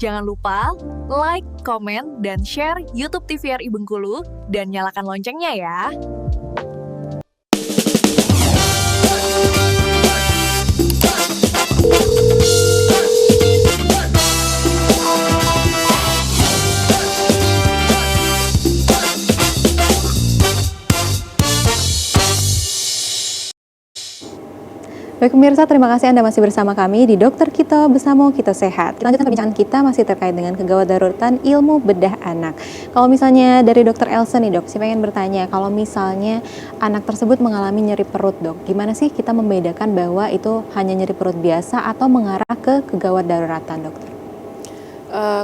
Jangan lupa like, komen, dan share YouTube TVRI Bengkulu dan nyalakan loncengnya ya. Baik pemirsa, terima kasih Anda masih bersama kami di Dokter Kito Bersamo Kito Sehat. Kita lanjutkan perbincangan kita masih terkait dengan kegawat daruratan ilmu bedah anak. Kalau misalnya dari Dokter Elsa nih dok, saya pengen bertanya, kalau misalnya anak tersebut mengalami nyeri perut dok, gimana sih kita membedakan bahwa itu hanya nyeri perut biasa atau mengarah ke kegawat daruratan dokter?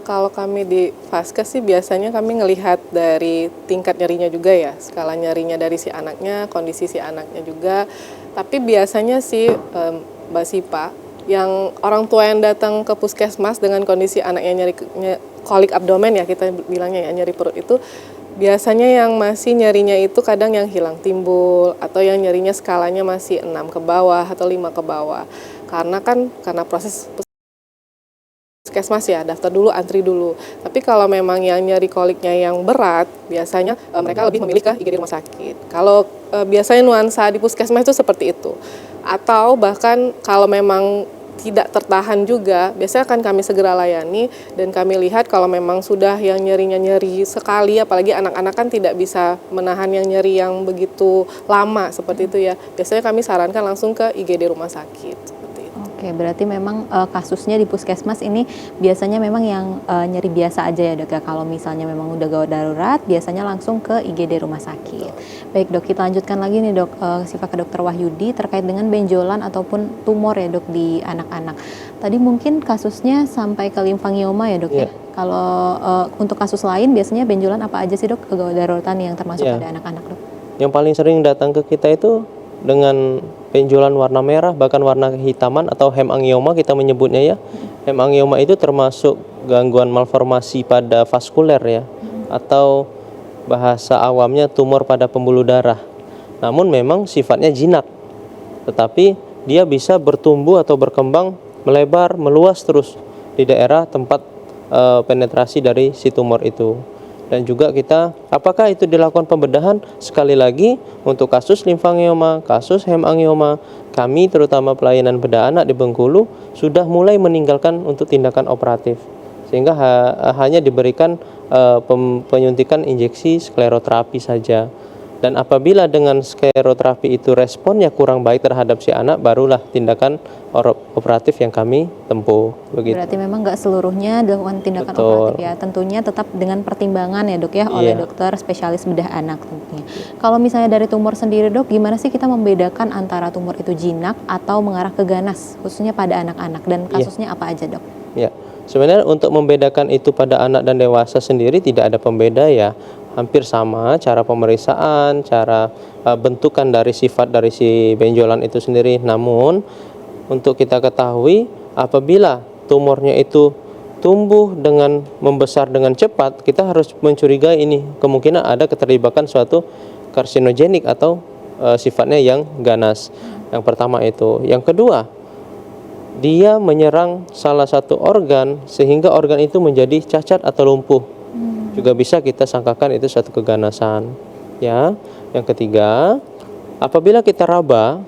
Kalau kami di Vaskes sih biasanya kami ngelihat dari tingkat nyerinya juga ya, skala nyerinya dari si anaknya, kondisi si anaknya juga. Tapi biasanya sih Mbak Sipa, yang orang tua yang datang ke puskesmas dengan kondisi anaknya kolik abdomen ya kita bilangnya ya, nyeri perut itu biasanya yang masih nyerinya itu kadang yang hilang timbul atau yang nyerinya skalanya masih 6 ke bawah atau 5 ke bawah. Karena proses puskesmas ya, daftar dulu, antri dulu. Tapi kalau memang yang nyeri koliknya yang berat, biasanya mereka lebih memilih ke IGD rumah sakit. Kalau biasanya nuansa di puskesmas itu seperti itu. Atau bahkan kalau memang tidak tertahan juga, biasanya akan kami segera layani dan kami lihat kalau memang sudah yang nyerinya nyeri sekali, apalagi anak-anak kan tidak bisa menahan yang nyeri yang begitu lama seperti itu ya. Biasanya kami sarankan langsung ke IGD rumah sakit. Oke, berarti memang kasusnya di puskesmas ini biasanya memang yang nyeri biasa aja ya dok ya. Kalau misalnya memang udah gawat darurat, biasanya langsung ke IGD rumah sakit. Baik dok, kita lanjutkan lagi nih dok, sifat ke Dokter Wahyudi terkait dengan benjolan ataupun tumor ya dok di anak-anak. Tadi mungkin kasusnya sampai ke limfangioma ya dok ya. Kalau untuk kasus lain biasanya benjolan apa aja sih dok, kegawat daruratan yang termasuk pada anak-anak dok? Yang paling sering datang ke kita itu dengan benjolan warna merah, bahkan warna kehitaman atau hemangioma kita menyebutnya ya. Hemangioma itu termasuk gangguan malformasi pada vaskuler ya, atau bahasa awamnya tumor pada pembuluh darah. Namun memang sifatnya jinak, tetapi dia bisa bertumbuh atau berkembang, melebar, meluas terus di daerah tempat penetrasi dari si tumor itu. Dan juga kita, apakah itu dilakukan pembedahan? Sekali lagi, untuk kasus limfangioma, kasus hemangioma, kami terutama pelayanan bedah anak di Bengkulu sudah mulai meninggalkan untuk tindakan operatif. Sehingga hanya diberikan penyuntikan injeksi skleroterapi saja. Dan apabila dengan skleroterapi itu responnya kurang baik terhadap si anak, barulah tindakan operatif yang kami tempuh. Begitu. Berarti memang nggak seluruhnya dilakukan tindakan operatif ya, tentunya tetap dengan pertimbangan ya dok ya oleh dokter spesialis bedah anak tentunya. Kalau misalnya dari tumor sendiri dok, gimana sih kita membedakan antara tumor itu jinak atau mengarah ke ganas, khususnya pada anak-anak, dan kasusnya apa aja dok? Ya, sebenarnya untuk membedakan itu pada anak dan dewasa sendiri tidak ada pembeda ya. Hampir sama cara pemeriksaan, cara bentukan dari sifat dari si benjolan itu sendiri. Namun untuk kita ketahui, apabila tumornya itu tumbuh dengan membesar dengan cepat, kita harus mencurigai ini kemungkinan ada keterlibatan suatu karsinogenik atau sifatnya yang ganas. Yang pertama itu. Yang kedua, dia menyerang salah satu organ sehingga organ itu menjadi cacat atau lumpuh. Juga bisa kita sangkakan itu satu keganasan. Ya, yang ketiga, apabila kita raba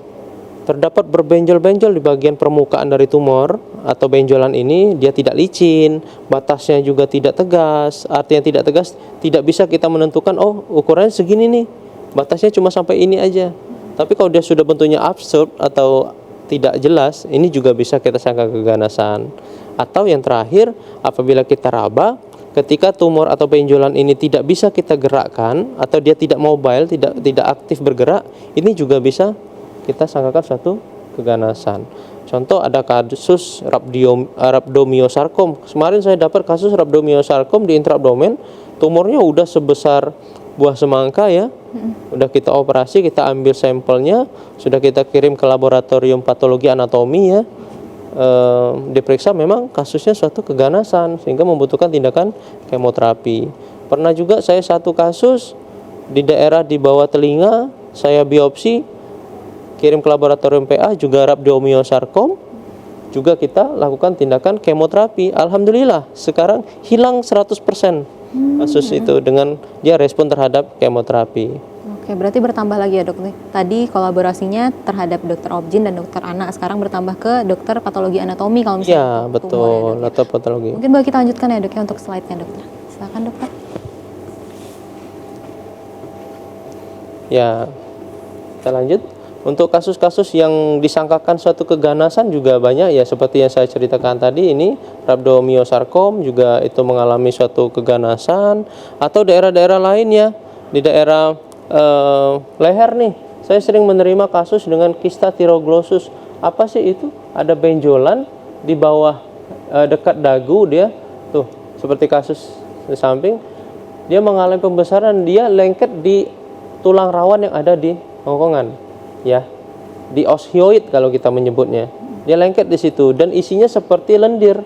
terdapat berbenjol-benjol di bagian permukaan dari tumor atau benjolan ini, dia tidak licin, batasnya juga tidak tegas. Artinya tidak tegas, tidak bisa kita menentukan oh ukurannya segini nih, batasnya cuma sampai ini aja. Tapi kalau dia sudah bentuknya absurd atau tidak jelas, ini juga bisa kita sangka keganasan. Atau yang terakhir, apabila kita raba, ketika tumor atau benjolan ini tidak bisa kita gerakkan atau dia tidak mobile, tidak aktif bergerak, ini juga bisa kita sangkakan suatu keganasan. Contoh ada kasus rhabdomyosarkom. Kemarin saya dapat kasus rhabdomyosarkom di intraabdomen, tumornya udah sebesar buah semangka ya. Udah kita operasi, kita ambil sampelnya, sudah kita kirim ke laboratorium patologi anatomi ya. Diperiksa memang kasusnya suatu keganasan sehingga membutuhkan tindakan kemoterapi. Pernah juga saya satu kasus di daerah di bawah telinga, saya biopsi, kirim ke laboratorium PA juga rhabdomyosarkom. juga kita lakukan tindakan kemoterapi. Alhamdulillah sekarang hilang 100% kasus itu dengan dia respon terhadap kemoterapi. Oke, berarti bertambah lagi ya dok nih. Tadi kolaborasinya terhadap dokter obgyn dan dokter anak, sekarang bertambah ke dokter patologi anatomi kalau misalnya Iya untuk betul, tumor ya, dok, ya. atau patologi. Mungkin boleh kita lanjutkan ya dok ya untuk slide-nya dokter. Silakan dokter. Ya, kita lanjut. Untuk kasus-kasus yang disangkakan suatu keganasan juga banyak ya, seperti yang saya ceritakan tadi ini rhabdomyosarkom juga itu mengalami suatu keganasan, atau daerah-daerah lainnya di daerah leher nih. Saya sering menerima kasus dengan kista thyroglossus. Apa sih itu? Ada benjolan di bawah dekat dagu dia tuh, seperti kasus di samping. Dia mengalami pembesaran, dia lengket di tulang rawan yang ada di bongkongan. Ya, di osioid kalau kita menyebutnya, dia lengket di situ dan isinya seperti lendir.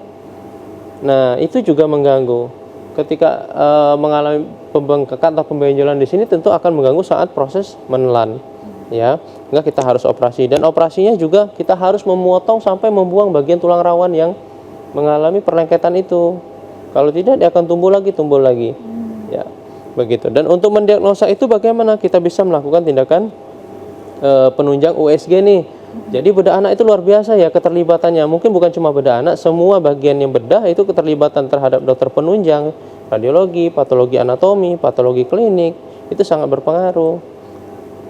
Nah itu juga mengganggu. Ketika mengalami pembengkakan atau pembenjolan di sini, tentu akan mengganggu saat proses menelan. Ya, enggak, kita harus operasi, dan operasinya juga kita harus memotong sampai membuang bagian tulang rawan yang mengalami perlengketan itu. Kalau tidak, dia akan tumbuh lagi. Ya, begitu. Dan untuk mendiagnosa itu bagaimana? Kita bisa melakukan tindakan penunjang USG nih. Jadi bedah anak itu luar biasa ya keterlibatannya. Mungkin bukan cuma bedah anak, semua bagian yang bedah itu keterlibatan terhadap dokter penunjang, radiologi, patologi anatomi, patologi klinik, itu sangat berpengaruh.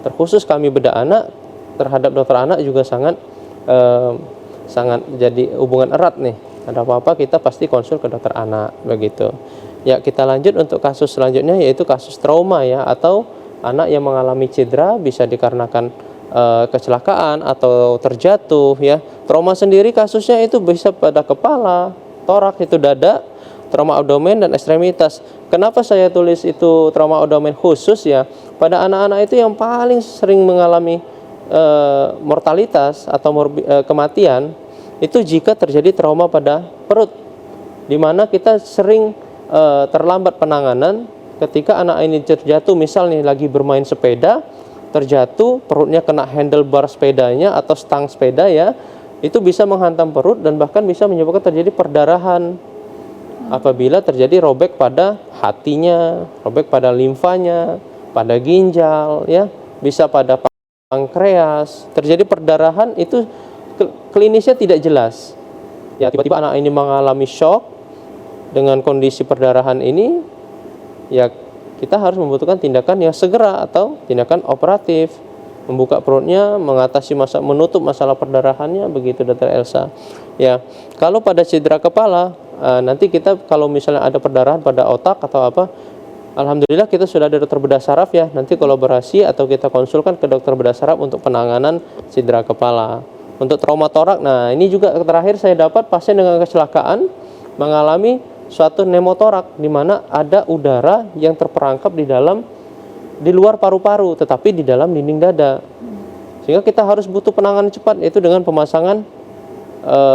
Terkhusus kami bedah anak terhadap dokter anak juga sangat jadi hubungan erat nih. Ada apa-apa kita pasti konsul ke dokter anak, begitu. Ya, kita lanjut untuk kasus selanjutnya, yaitu kasus trauma ya, atau anak yang mengalami cedera, bisa dikarenakan kecelakaan atau terjatuh ya. Trauma sendiri kasusnya itu bisa pada kepala, toraks itu dada, trauma abdomen dan ekstremitas. Kenapa saya tulis itu trauma abdomen khusus ya? Pada anak-anak itu yang paling sering mengalami mortalitas atau kematian itu jika terjadi trauma pada perut, di mana kita sering terlambat penanganan ketika anak ini terjatuh. Misal nih lagi bermain sepeda, terjatuh, perutnya kena handlebar sepedanya atau stang sepeda ya, itu bisa menghantam perut dan bahkan bisa menyebabkan terjadi perdarahan. Apabila terjadi robek pada hatinya, robek pada limfanya, pada ginjal ya, bisa pada pankreas, terjadi perdarahan, itu klinisnya tidak jelas. Ya, tiba-tiba anak ini mengalami shock dengan kondisi perdarahan ini, ya kita harus membutuhkan tindakan yang segera atau tindakan operatif, membuka perutnya, mengatasi menutup masalah perdarahannya, begitu Dr. Elsa. Ya, kalau pada cedera kepala, nanti kita kalau misalnya ada perdarahan pada otak atau apa, alhamdulillah kita sudah ada dokter bedah saraf ya. Nanti kolaborasi atau kita konsulkan ke dokter bedah saraf untuk penanganan cedera kepala. Untuk trauma torak, nah ini juga terakhir saya dapat pasien dengan kecelakaan mengalami suatu pneumotorak, di mana ada udara yang terperangkap di luar paru-paru tetapi di dalam dinding dada, sehingga kita harus butuh penanganan cepat, yaitu dengan pemasangan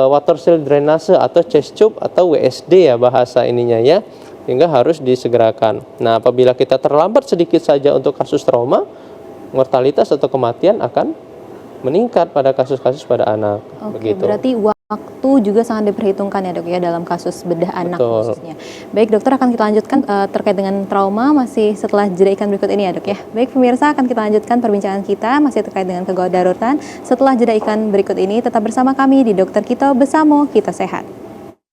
water cell drainase atau chest tube atau WSD ya bahasa ininya ya, sehingga harus disegerakan. Nah, apabila kita terlambat sedikit saja untuk kasus trauma, mortalitas atau kematian akan meningkat pada kasus-kasus pada anak. Oke, begitu. berarti waktu juga sangat diperhitungkan ya dok ya dalam kasus bedah anak khususnya. Baik dokter, akan kita lanjutkan terkait dengan trauma masih setelah jeda iklan berikut ini ya dok ya. Baik pemirsa, akan kita lanjutkan perbincangan kita masih terkait dengan kegawat darurat setelah jeda iklan berikut ini. Tetap bersama kami di Dokter Kito Besamo Kita Sehat.